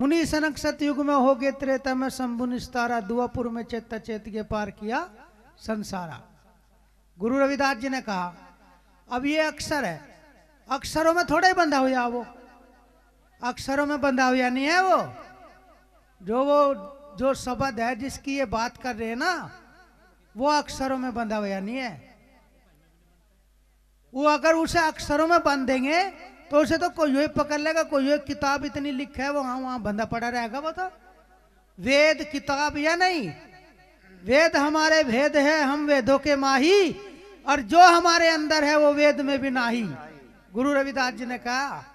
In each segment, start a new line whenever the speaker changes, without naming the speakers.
मुनि सनक सतयुग में हो गए, त्रेता में शंभु निस्तारा, दुआपुर में चेता चेत के पार किया संसारा। गुरु रविदास जी ने कहा अब ये अक्षर है, अक्षरों में थोड़ा ही बंधा हुआ, वो अक्षरों में बंधा हुआ नहीं है। वो जो शब्द है जिसकी ये बात कर रहे हैं ना, वो अक्षरों में बंधा हुआ नहीं है। वो अगर उसे अक्षरों में बांध देंगे तो उसे तो कोई पकड़ लेगा, कोई किताब इतनी लिखा है वो वहां बंधा पड़ा रहेगा। वो तो वेद किताब या नहीं, वेद हमारे भेद है, हम वेदों के माही, और जो हमारे अंदर है वो वेद में भी नाही। गुरु रविदास जी ने कहा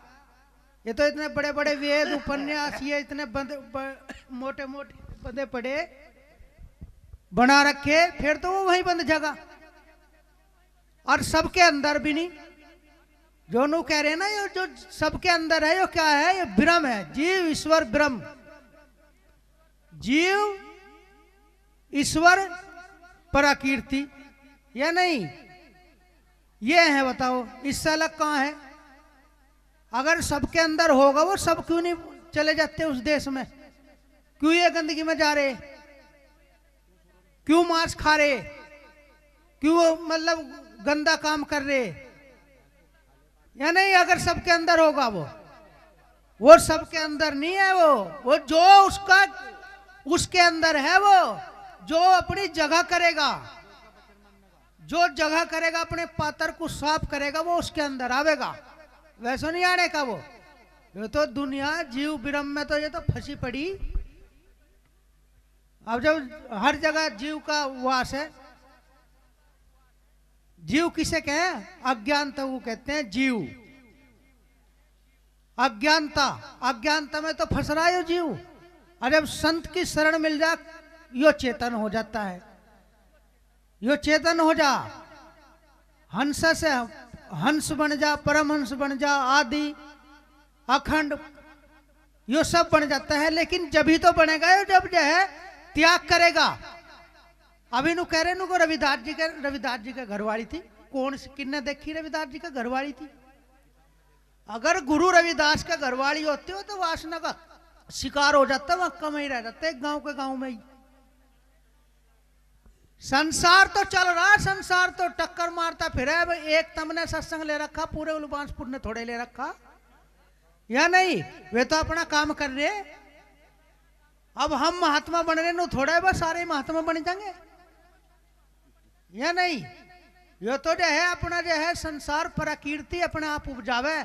ये तो इतने बड़े बड़े वेद उपन्यास ये इतने मोटे मोटे बंदे पड़े बना रखे, फिर तो वो वहीं बंद जगह, और सबके अंदर भी नहीं। जो नु कह रहे हैं ना, ये जो सबके अंदर है, ये क्या है? ये ब्रह्म है, जीव ईश्वर ब्रह्म। जीव ईश्वर पराकीर्ति या नहीं, ये है। बताओ इससे अलग कहां है? अगर सबके अंदर होगा वो सब क्यों नहीं चले जाते उस देश में? क्यों ये गंदगी में जा रहे? क्यों मांस खा रहे? क्यों मतलब गंदा काम कर रहे या नहीं? अगर सबके अंदर होगा वो सबके अंदर नहीं है। वो जो उसके अंदर है, वो जो अपनी जगह करेगा, जो जगह करेगा, अपने पात्र को साफ करेगा, वो उसके अंदर आवेगा। वैसा नहीं आने का वो। ये तो दुनिया जीव ब्रह्म में तो ये तो फंसी पड़ी। अब जब हर जगह जीव का वास है, जीव किसे कहें? अज्ञानता को कहते हैं जीव। अज्ञानता में तो फंस रहा है जीव। और जब संत की शरण मिल जा, यो चेतन हो जाता है। यो चेतन हो जा, हंस से हंस बन जा, परमहंस बन जा, आदि अखंड, यो सब बन जाता है। लेकिन जब ही तो बनेगा यो जब जो है त्याग करेगा। अभी नु कह रहे नु को रविदास जी का घरवाली थी। कौन सी किन्ने देखी रविदास जी का घरवाली थी? अगर गुरु रविदास का घरवाली होते हो तो वासना का शिकार हो जाता, वहां कम ही रह जाते, गांव के गांव में ही। संसार तो चल रहा, संसार तो टक्कर मारता फिर है। एक तुमने सत्संग ले रखा, पूरे उलबांसपुर ने थोड़े ले रखा या नहीं? वे तो अपना काम कर रहे। अब हम महात्मा बन रहे नो, थोड़ा बस सारे महात्मा बन जाएंगे या नहीं? ये तो जो है अपना जो है संसार प्रकृति अपने आप उपजावे।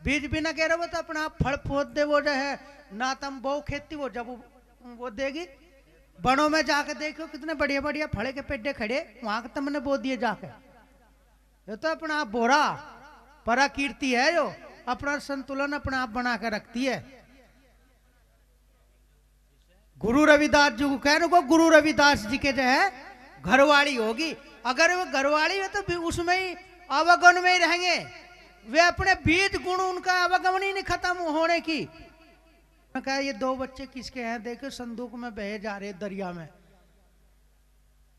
बीज भी ना गिरे वो तो अपना आप फल फोद दे। वो जो है ना तुम बो खेती, वो जब वो देगी। बनों में जाके देखो कितने बढ़िया बढ़िया फड़े के पेड़े खड़े, वहां के तुमने बो दिए जाके। ये तो अपना आप बोरा प्रकृति है, जो अपना संतुलन अपना आप बना के रखती है। गुरु रविदास जी को कहने को, गुरु रविदास जी के जो है घरवाली होगी। अगर वो घरवाली है तो उसमें ही अवगुण में ही रहेंगे। वे अपने बीज गुण, उनका अवगमन ही नहीं खत्म होने की। कहा ये दो बच्चे किसके हैं? देखो संदूक में बहे जा रहे दरिया में।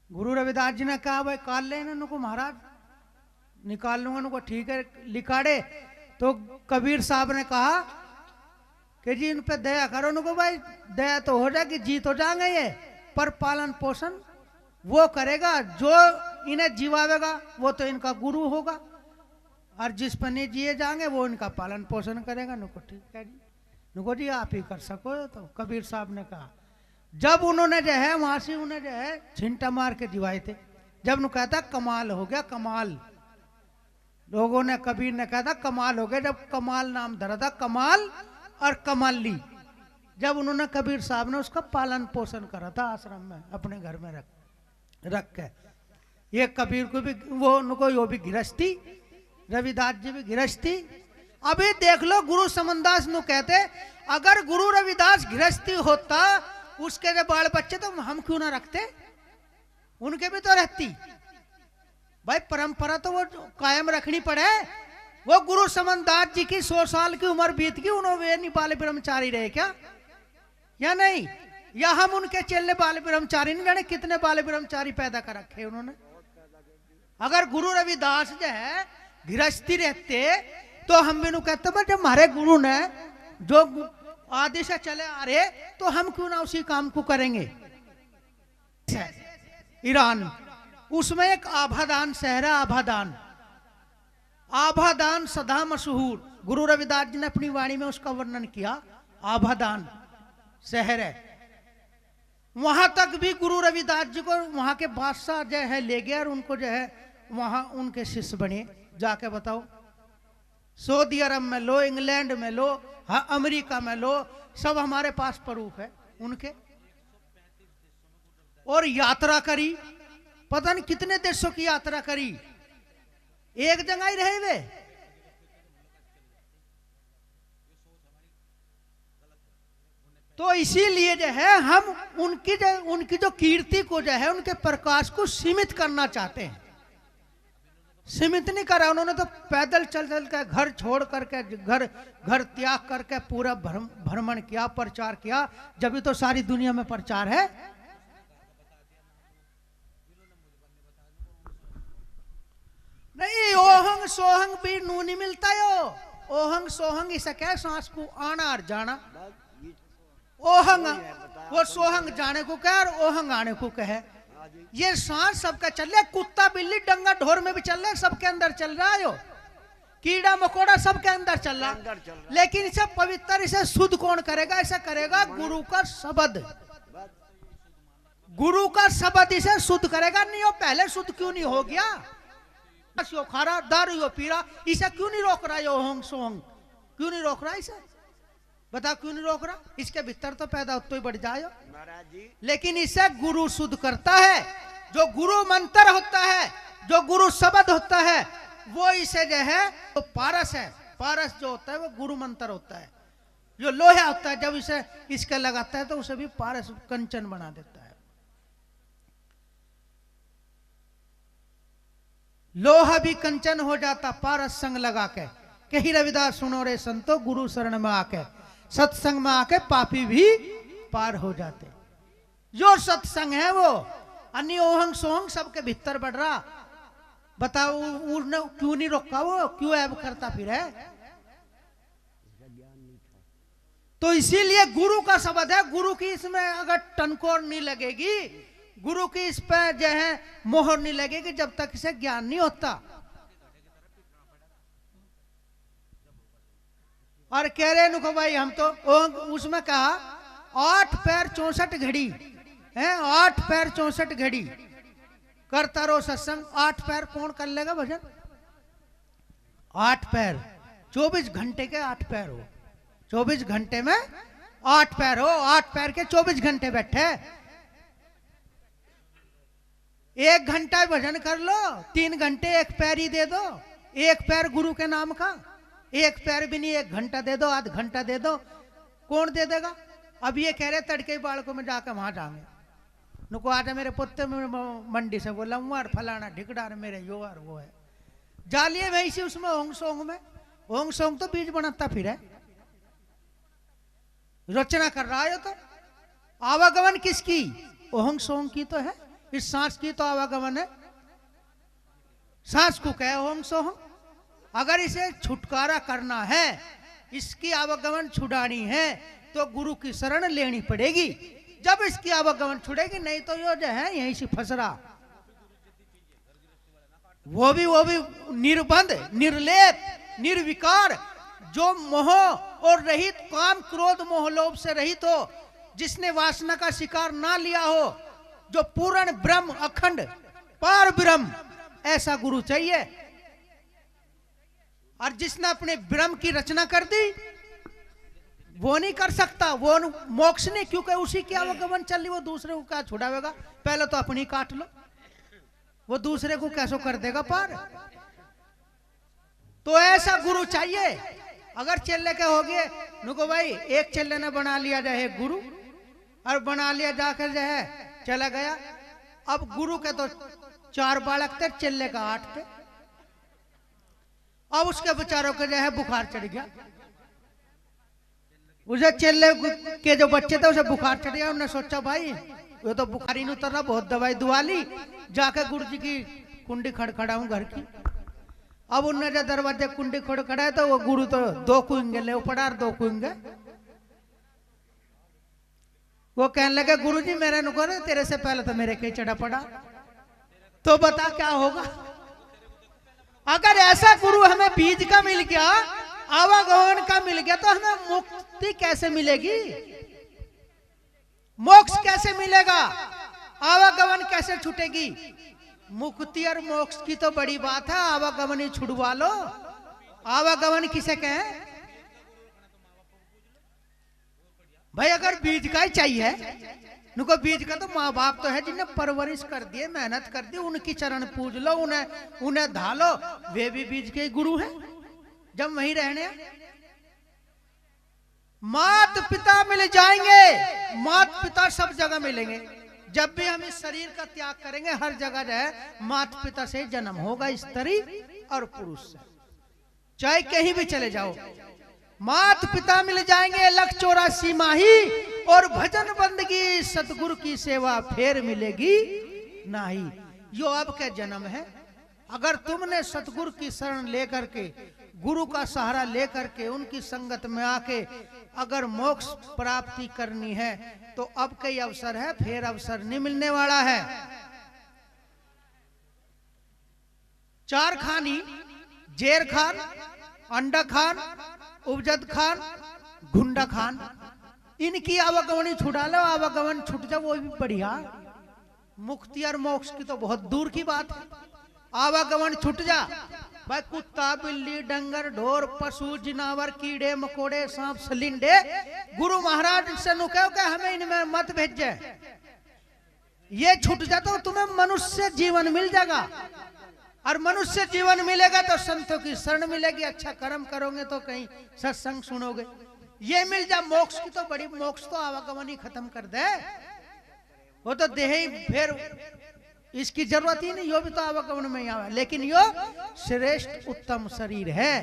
गुरु रविदास जी ने कहा भाई काल लेना उनको, महाराज निकाल लूंगा उनको। ठीक है लिखाड़े। तो कबीर साहब ने कहा कि जी इन पे दया करो। उनको भाई दया तो हो जाएगी, जीत हो जाएंगे ये, पर पालन पोषण वो करेगा। जो इन्हें जीवावेगा वो तो इनका गुरु होगा, और जिस पर नहीं जिए जाएंगे वो इनका पालन पोषण करेगा। नुको ठीक है जी, नुको जी आप ही कर सको। तो कबीर साहब ने कहा, जब उन्होंने जो है वहां से उन्हें जो है छिंटा मार के जिवाए थे। जब नु कहता कमाल हो गया, कमाल। लोगों ने, कबीर ने कहा था कमाल हो गया। जब कमाल नाम धरा था, कमाल और कमाली, जब उन्होंने कबीर साहब ने उसका पालन पोषण करा था आश्रम में अपने घर में रख के। ये कबीर को भी वो उनको यो भी गृहस्थी, रविदास जी भी गृहस्थी। अभी देख लो गुरु समनदास नु कहते, अगर गुरु रविदास गृहस्थी होता, उसके जो बाल बच्चे तो हम क्यों ना रखते? उनके भी तो रहती भाई। परंपरा तो वो कायम रखनी पड़े। वो गुरु समनदास जी की 100 साल की उम्र बीत गई, उन्होंने नहीं बाल ब्रह्मचारी रहे क्या या नहीं? या हम उनके चेले बाल ब्रह्मचारी नहीं जाने कितने बाल ब्रह्मचारी पैदा कर रखे उन्होंने। अगर गुरु रविदास जो है गृहस्थी रहते तो हम भी कहते जब हमारे गुरु ने जो आदि से चले आ रहे तो हम क्यों ना उसी काम को करेंगे। ईरान, उसमें एक आभादान शहर है, आभादान। आभादान सदा मशहूर, गुरु रविदास जी ने अपनी वाणी में उसका वर्णन किया। आभादान शहर है, वहां तक भी गुरु रविदास जी को वहां के बादशाह जो है ले गए और उनको जो है वहां उनके शिष्य बने। जाके बताओ, सऊदी अरब में लो, इंग्लैंड में लो, हाँ अमेरिका में लो, सब हमारे पास प्रूफ है उनके। और यात्रा करी, पता नहीं कितने देशों की यात्रा करी, एक जगह ही रहे वे। तो इसीलिए जो है हम उनकी जो कीर्ति को जो है, उनके प्रकाश को सीमित करना चाहते हैं। सीमित नहीं करा उन्होंने, तो पैदल चल चल के घर छोड़ करके, घर त्याग करके पूरा भ्रमण किया, प्रचार किया। जब तो सारी दुनिया में प्रचार है। नहीं, ओहंग सोहंग भी नू नहीं मिलता यो। ओहंग सोहंग इसे क्या, सांस को आना और जाना। ओहंग वो सोहंग जाने को कहे और ओहंग आने को कहे। ये सांस सबका चल रहा है, कुत्ता बिल्ली डंगा ढोर में भी चल रहा है, सबके अंदर चल रहा है। कीड़ा मकोड़ा सबके अंदर चल रहा है, लेकिन इसे पवित्र, इसे शुद्ध कौन करेगा? इसे करेगा गुरु का शब्द। गुरु का शब्द इसे शुद्ध करेगा। नहीं हो पहले शुद्ध क्यों नहीं हो गया? यो खा रहा, दारू यो पी रहा, इसे क्यों नहीं रोक रहा? यो होंग सोंग क्यों नहीं रोक रहा इसे? बताओ क्यों नहीं रोक रहा? इसके भीतर तो पैदा होते ही बढ़ जाए। लेकिन इसे गुरु शुद्ध करता है। जो गुरु मंत्र होता है, जो गुरु शब्द होता है, वो इसे जो है तो पारस है। पारस जो होता है वो गुरु मंत्र होता है। जो लोहा होता है, जब इसे इसके लगाता है तो उसे भी पारस कंचन बना देता है। लोहा भी कंचन हो जाता पारस संग लगा के। कही रविदास सुनो रे संतो, गुरु शरण में आके, सत्संग में आके पापी भी पार हो जाते। जो सत्संग है वो अन्य ओहंग सोहंग सबके भीतर बढ़ रहा। बताओ उसने क्यों नहीं रोका? वो क्यों ऐब करता फिर है? तो इसीलिए गुरु का शब्द है। गुरु की इसमें अगर टनकोर नहीं लगेगी, गुरु की इस पर जो है मोहर नहीं लगेगी, जब तक इसे ज्ञान नहीं होता। और कह रहे नुको भाई, हम तो उसमें कहा 8 पैर 64 घड़ी है, 8 पैर 64 घड़ी करता रहो सत्संग। 8 पैर कौन कर लेगा भजन? 8 पैर 24 घंटे के 8 पैर हो, 24 घंटे में 8 पैर हो, 8 पैर के 24 घंटे बैठे। 1 घंटा भजन कर लो, 3 घंटे एक पैर ही दे दो। 1 पैर गुरु के नाम का, 1 पैर भी नहीं, 1 घंटा दे दो, आध घंटा दे दो, कौन दे देगा? अब ये कह रहे तड़के बालकों में जाकर वहां जाएंगे। नुको आज मेरे पुत्र मंडी से बोला मुआर फलाना ढिकडार मेरे यो और वो है, जालिए वैसी उसमें होंग सोंग में। होंग सोंग तो बीज बनाता फिर है, रचना कर रहा है। तो आवागमन किसकी? होंग सोंग की तो है। इस सांस की तो आवागमन है। सांस को कहे होंग सोंग। अगर इसे छुटकारा करना है, इसकी आवागमन छुड़ानी है, तो गुरु की शरण लेनी पड़ेगी। जब इसकी आवागमन छुड़ेगी, नहीं तो यो जो है यहीं से फंस रहा। वो भी निर्बंध, निर्लेप, निर्विकार, जो मोह और रहित, काम क्रोध मोह लोभ से रहित हो, जिसने वासना का शिकार ना लिया हो, जो पूर्ण ब्रह्म, अखंड पार ब्रह्म, ऐसा गुरु चाहिए। और जिसने अपने ब्रह्म की रचना कर दी, वो नहीं कर सकता, वो मोक्ष नहीं, क्योंकि उसी की आवागमन चल रही। वो दूसरे को क्या छुड़ावेगा? पहले तो अपनी काट लो, वो दूसरे को कैसे कर देगा पार? तो ऐसा गुरु चाहिए। अगर चेले के हो गए नुको भाई, एक चेले ने बना लिया जाए गुरु, और बना लिया जाकर जो है चला गया। अब गुरु के तो 4 बालक थे, चेले का 8 थे। अब उसके बेचारों को जो है बुखार चढ़ गया। उसे चेले के जो बच्चे थे उसे बुखार चढ़ गया। उन्होंने सोचा भाई वो तो बुखार ही नहीं उतर रहा, बहुत दवाई दुआ ली, जाकर गुरु जी की कुंडी खड़खड़ाऊं घर की। अब उन्होंने जब दरवाजे कुंडी खड़खड़ाए तो वो गुरु तो 2 कुएंगे ले पड़ा और 2 कुएंगे। वो कहने लगे गुरुजी मेरे नुको ने तेरे से पहले तो मेरे के चढ़ा पड़ा, तो बता क्या होगा। अगर ऐसा गुरु हमें बीज का मिल गया, आवागमन का मिल गया, तो हमें मुक्ति कैसे मिलेगी, मोक्ष कैसे मिलेगा, आवागमन कैसे छूटेगी। मुक्ति और मोक्ष की तो बड़ी बात है, आवागमन ही छुड़वा लो। आवागमन किसे कहें भाई, अगर बीज का ही चाहिए, नुको बीज का तो माँ बाप तो है जिन्हें परवरिश कर दिए, मेहनत कर दी, उनकी चरण पूज लो, उन्हें धालो, वे भी बीज के गुरु हैं जब वहीं रहने। मात पिता मिल जाएंगे, मात पिता सब जगह मिलेंगे। जब भी हम इस शरीर का त्याग करेंगे, हर जगह जो है मात पिता से जन्म होगा, स्त्री और पुरुष से, चाहे कहीं भी चले जाओ। मात पिता मिल जाएंगे, 184 माही, और भजन बंदगी सतगुरु की सेवा फिर मिलेगी नहीं। यो अब का जन्म है। अगर तुमने सतगुरु की शरण लेकर के, गुरु का सहारा लेकर के, उनकी संगत में आके अगर मोक्ष प्राप्ति करनी है, तो अब कई अवसर है, फिर अवसर नहीं मिलने वाला है। 4 खानी, जेर खान, अंडा खान, उपजद खान, गुंडा खान, इनकी आवागमन छुड़ा लो, आवागमन छूट जाओ, वो भी बढ़िया। मुक्ति और मोक्ष की तो बहुत दूर की बात है, आवागमन छूट जा भाई। कुत्ता, बिल्ली, डंगर, ढोर, पशु, जिनावर, कीड़े मकोड़े, सांप, सलिंडे, गुरु महाराज से नु कहो कि हमें इनमें मत भेजे, ये छूट जा तो तुम्हें मनुष्य जीवन मिल जाएगा। और मनुष्य जीवन मिलेगा तो संतों की शरण मिलेगी, अच्छा कर्म करोगे तो कहीं सत्संग सुनोगे, ये मिल जा। मोक्ष की तो बड़ी, मोक्ष तो आवागमन ही खत्म कर दे, वो तो देह ही, फिर इसकी जरूरत ही नहीं, यो भी तो आवागमन में ही आवा। लेकिन यो श्रेष्ठ उत्तम शरीर है,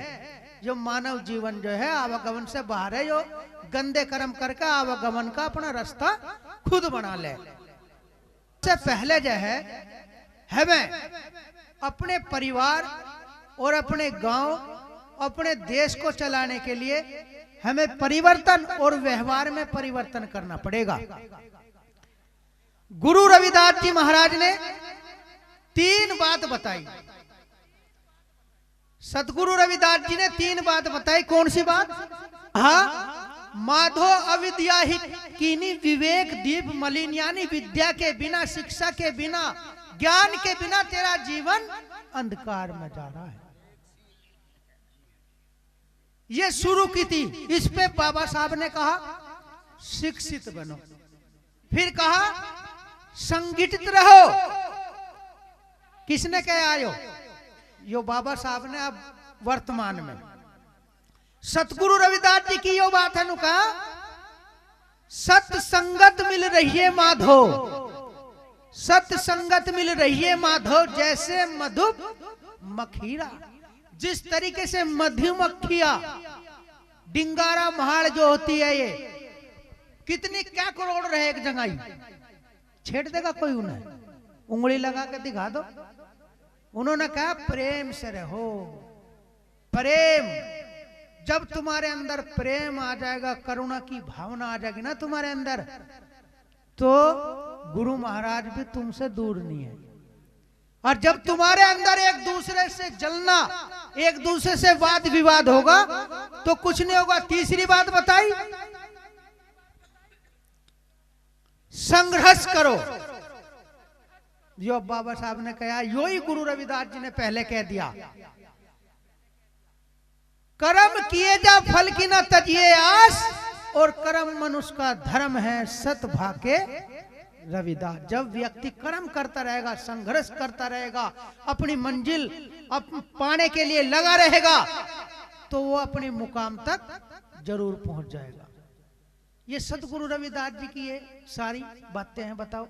जो मानव जीवन जो है आवागमन से बाहर है, जो गंदे कर्म करके आवागमन का अपना रास्ता खुद बना ले। से पहले जो है हमें अपने परिवार और अपने गांव, अपने देश को चलाने के लिए हमें परिवर्तन और व्यवहार में परिवर्तन करना पड़ेगा। गुरु रविदास जी महाराज ने 3 बात बताई, सतगुरु रविदास जी ने 3 बात बताई। कौन सी बात? हाँ, माधो अविद्या ही कीनी विवेक दीप मलिन, यानी विद्या के बिना, शिक्षा के बिना, ज्ञान के बिना तेरा जीवन अंधकार में जा रहा है। ये शुरू की थी, इस पे बाबा साहब ने कहा शिक्षित बनो, फिर कहा संगठित रहो। किसने कहा आयो? यो बाबा साहब ने अब वर्तमान में। सतगुरु रविदास जी की यो बात है, कहा सत्संगत मिल रही है माधो, सत्संगत मिल रही है माधो, जैसे मधु मखीरा। जिस तरीके से मधुमक्खियां, डिंगारा महाड़ जो होती है, ये कितनी क्या करोड़ रहे एक जंगाई, छेड़ देगा कोई उन्हें? उंगली लगा के दिखा दो। उन्होंने कहा प्रेम से रहो, प्रेम। जब तुम्हारे अंदर प्रेम आ जाएगा, करुणा की भावना आ जाएगी ना तुम्हारे अंदर, तो गुरु महाराज भी तुमसे दूर नहीं है। और जब तुम्हारे अंदर एक दूसरे से जलना, एक दूसरे से वाद विवाद होगा, तो कुछ नहीं होगा। तीसरी बात बताई, संघर्ष करो। जो बाबा साहब ने कहा, यो ही गुरु रविदास जी ने पहले कह दिया, कर्म किए जा फल की न तजिए आस, और कर्म मनुष्य का धर्म है सत भाके रविदास। जब व्यक्ति कर्म करता रहेगा, संघर्ष करता रहेगा, अपनी मंजिल पाने के लिए लगा रहेगा, तो वो अपने मुकाम तक जरूर पहुंच जाएगा। ये सतगुरु रविदास जी की ये सारी बातें हैं। बताओ,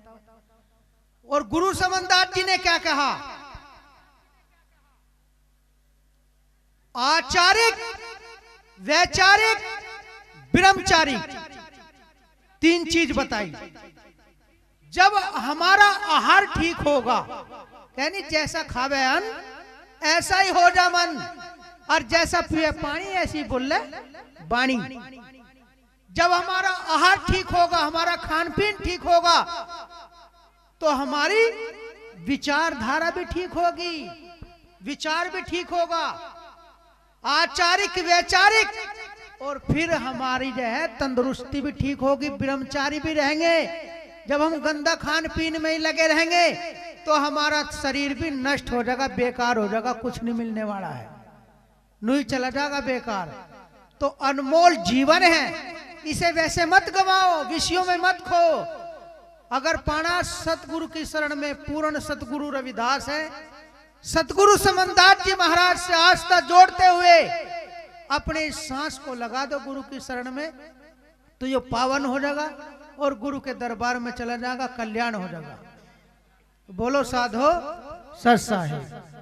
और गुरु समनदास जी ने क्या कहा? आचारिक, वैचारिक, ब्रह्मचारिक, 3 चीज बताई। जब हमारा आहार ठीक होगा, यानी जैसा खावे अन्न ऐसा ही हो जा मन, और जैसा पिए पानी ऐसी बोले बाणी। जब हमारा आहार ठीक होगा, हमारा खान पीन ठीक होगा, तो हमारी विचारधारा भी ठीक होगी, विचार भी ठीक होगा, आचारिक वैचारिक, और फिर हमारी जो है तंदुरुस्ती भी ठीक होगी, ब्रह्मचारी भी रहेंगे। जब हम गंदा खान पीन में ही लगे रहेंगे तो हमारा शरीर भी नष्ट हो जाएगा, बेकार हो जाएगा, कुछ नहीं मिलने वाला है, नहीं चला जाएगा बेकार। तो अनमोल जीवन है, इसे वैसे मत गवाओ, विषयों में मत खो। अगर पाना सतगुरु की शरण में, पूर्ण सतगुरु रविदास है, सतगुरु समनदास जी महाराज से आस्था जोड़ते हुए अपने सांस को लगा दो गुरु की शरण में, तो ये पावन हो जाएगा और गुरु के दरबार में चला जाएगा, कल्याण हो जाएगा। बोलो साधो सत साहिब।